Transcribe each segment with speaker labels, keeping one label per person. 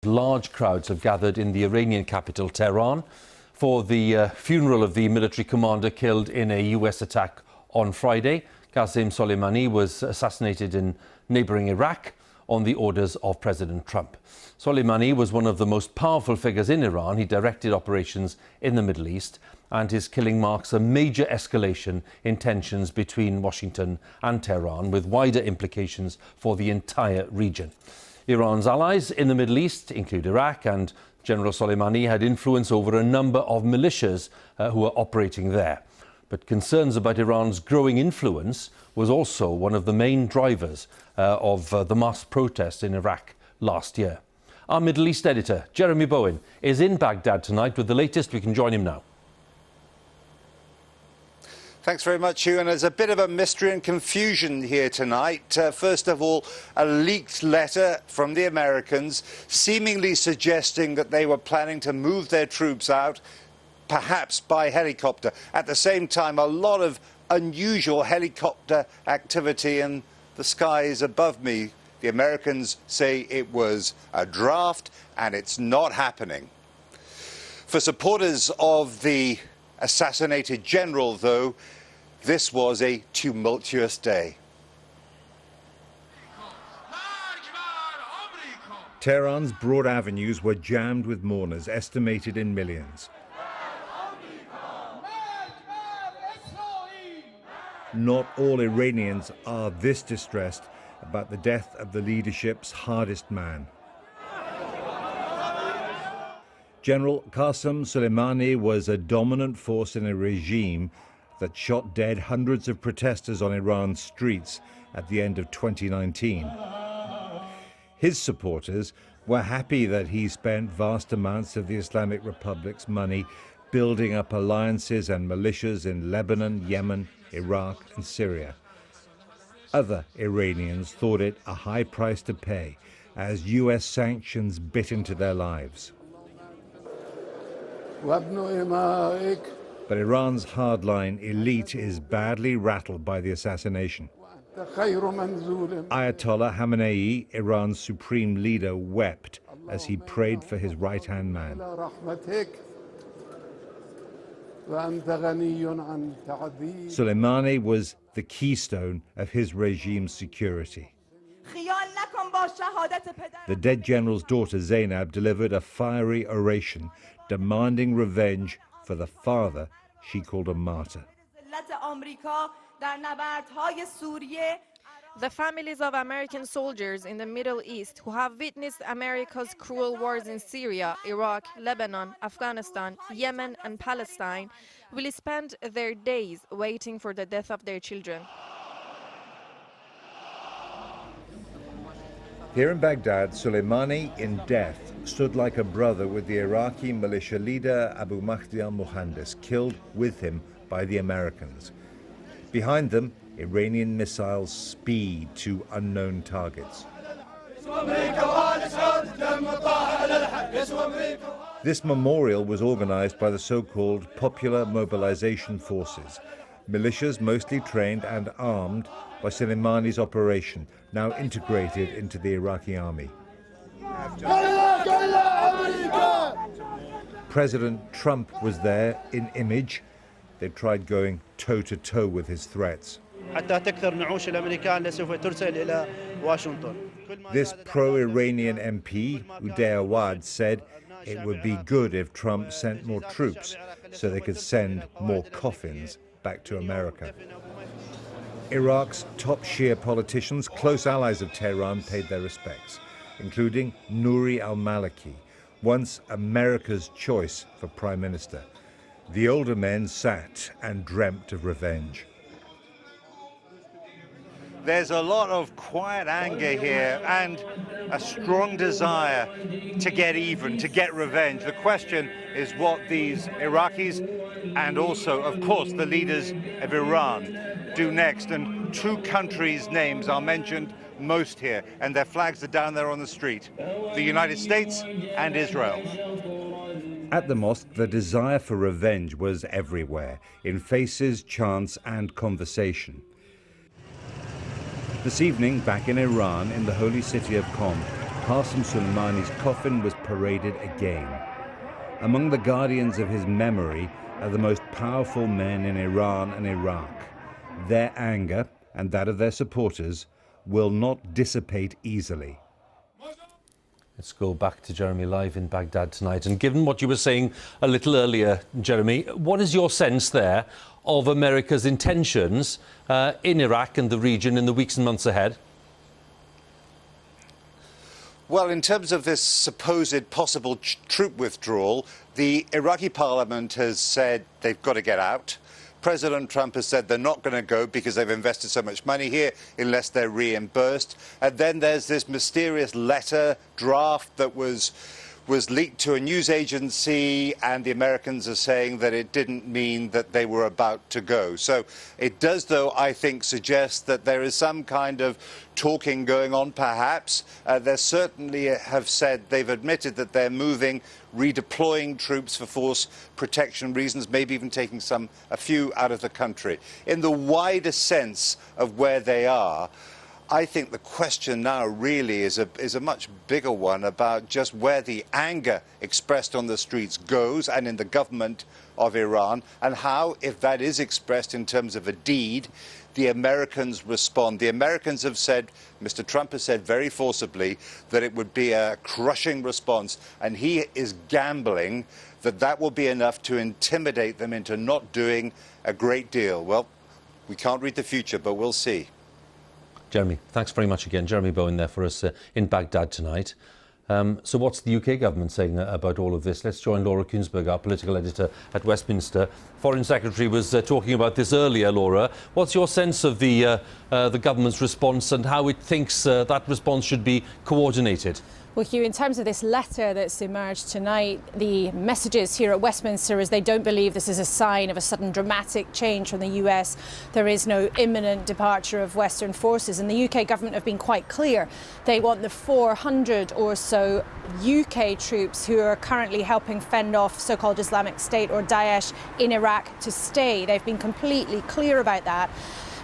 Speaker 1: Large crowds have gathered in the Iranian capital, Tehran, for the funeral of the military commander killed in a US attack on Friday. Qasem Soleimani was assassinated in neighboring Iraq on the orders of President Trump. Soleimani was one of the most powerful figures in Iran. He directed operations in the Middle East, and his killing marks a major escalation in tensions between Washington and Tehran, with wider implications for the entire region. Iran's allies in the Middle East include Iraq, and General Soleimani had influence over a number of militias who are operating there. But concerns about Iran's growing influence was also one of the main drivers of the mass protests in Iraq last year. Our Middle East editor, Jeremy Bowen, is in Baghdad tonight with the latest. We can join him now.
Speaker 2: Thanks very much, Hugh. And there's a bit of a mystery and confusion here tonight. First of all, a leaked letter from the Americans seemingly suggesting that they were planning to move their troops out, perhaps by helicopter. At the same time, a lot of unusual helicopter activity in the skies above me. The Americans say it was a draft and it's not happening. For supporters of the assassinated general, though, this was a tumultuous day.
Speaker 3: Tehran's broad avenues were jammed with mourners, estimated in millions. Not all Iranians are this distressed about the death of the leadership's hardest man. General Qasem Soleimani was a dominant force in a regime that shot dead hundreds of protesters on Iran's streets at the end of 2019. His supporters were happy that he spent vast amounts of the Islamic Republic's money building up alliances and militias in Lebanon, Yemen, Iraq and Syria. Other Iranians thought it a high price to pay as US sanctions bit into their lives. But Iran's hardline elite is badly rattled by the assassination. Ayatollah Khamenei, Iran's supreme leader, wept as he prayed for his right-hand man. Soleimani was the keystone of his regime's security. The dead general's daughter Zainab delivered a fiery oration demanding revenge for the father she called a martyr.
Speaker 4: The families of American soldiers in the Middle East who have witnessed America's cruel wars in Syria, Iraq, Lebanon, Afghanistan, Yemen and Palestine will spend their days waiting for the death of their children.
Speaker 3: Here in Baghdad, Soleimani, in death, stood like a brother with the Iraqi militia leader Abu Mahdi al-Muhandis, killed with him by the Americans. Behind them, Iranian missiles speed to unknown targets. This memorial was organized by the so-called Popular Mobilization Forces, militias mostly trained and armed by Soleimani's operation, now integrated into the Iraqi army. President Trump was there in image. They tried going toe-to-toe with his threats. This pro-Iranian MP, Uday Awad, said it would be good if Trump sent more troops so they could send more coffins back to America. Iraq's top Shia politicians, close allies of Tehran, paid their respects, including Nouri al-Maliki, once America's choice for prime minister. The older men sat and dreamt of revenge.
Speaker 2: There's a lot of quiet anger here and a strong desire to get even, to get revenge. The question is what these Iraqis and also, of course, the leaders of Iran do next. And two countries' names are mentioned most here, and their flags are down there on the street: the United States and Israel.
Speaker 3: At the mosque, the desire for revenge was everywhere, in faces, chants, and conversation. This evening, back in Iran, in the holy city of Qom, Qasem Soleimani's coffin was paraded again. Among the guardians of his memory are the most powerful men in Iran and Iraq. Their anger, and that of their supporters, will not dissipate easily.
Speaker 1: Let's go back to Jeremy live in Baghdad tonight. And given what you were saying a little earlier, Jeremy, what is your sense there of America's intentions in Iraq and the region in the weeks and months ahead?
Speaker 2: Well, in terms of this supposed possible troop withdrawal, the Iraqi parliament has said they've got to get out. President Trump has said they're not going to go because they've invested so much money here unless they're reimbursed. And then there's this mysterious letter draft that was leaked to a news agency, and the Americans are saying that it didn't mean that they were about to go. So it does, though, I think, suggest that there is some kind of talking going on, perhaps. They certainly have said, they've admitted that they're moving, redeploying troops for force protection reasons, maybe even taking a few out of the country. In the wider sense of where they are, I think the question now really is a much bigger one about just where the anger expressed on the streets goes and in the government of Iran, and how, if that is expressed in terms of a deed, the Americans respond. The Americans have said, Mr. Trump has said very forcibly, that it would be a crushing response, and he is gambling that that will be enough to intimidate them into not doing a great deal. Well, we can't read the future, but we'll see.
Speaker 1: Jeremy, thanks very much again. Jeremy Bowen there for us in Baghdad tonight. So what's the UK government saying about all of this? Let's join Laura Kuenssberg, our political editor at Westminster. Foreign Secretary was talking about this earlier, Laura. What's your sense of the government's response and how it thinks that response should be coordinated?
Speaker 5: Well, Hugh, in terms of this letter that's emerged tonight, the messages here at Westminster is they don't believe this is a sign of a sudden dramatic change from the US. There is no imminent departure of Western forces, and the UK government have been quite clear. They want the 400 or so UK troops who are currently helping fend off so-called Islamic State or Daesh in Iraq to stay. They've been completely clear about that.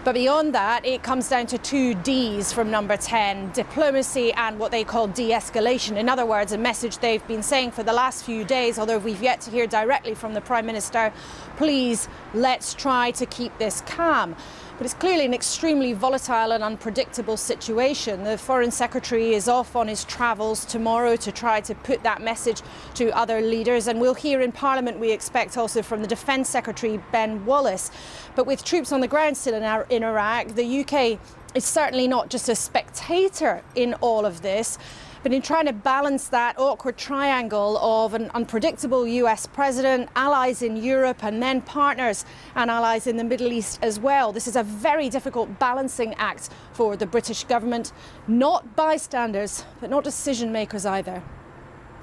Speaker 5: But beyond that, it comes down to two Ds from number 10, diplomacy and what they call de-escalation. In other words, a message they've been saying for the last few days, although we've yet to hear directly from the Prime Minister, please, let's try to keep this calm. But it's clearly an extremely volatile and unpredictable situation. The Foreign Secretary is off on his travels tomorrow to try to put that message to other leaders. And we'll hear in Parliament, we expect, also from the Defence Secretary, Ben Wallace. But with troops on the ground still in Iraq, the UK is certainly not just a spectator in all of this. But in trying to balance that awkward triangle of an unpredictable US president, allies in Europe, and then partners and allies in the Middle East as well, this is a very difficult balancing act for the British government. Not bystanders, but not decision makers either.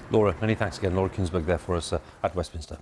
Speaker 1: Laura, many thanks again. Laura Kuenssberg there for us at Westminster.